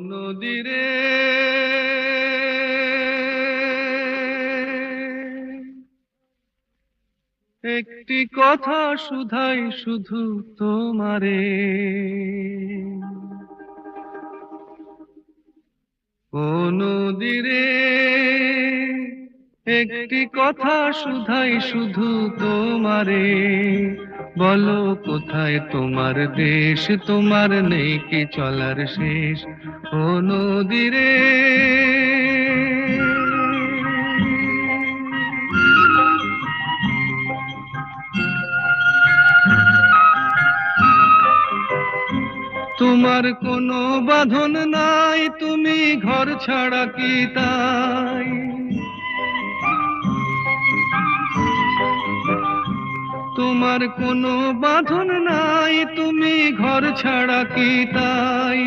নদীরে একটি কথা শুধাই শুধু তোমারে, ও নদীরে একটি কথা শুধাই শুধু তোমারে, বলো কোথায় তোমার দেশ, তোমার নেই কি চলার শেষ, ও নদীরে। তোমার কোনো বাঁধন নাই, তুমি ঘর ছাড়া কি তাই, তোমার কোনো বাঁধন নাই, তুমি ঘর ছাড়া কি তাই,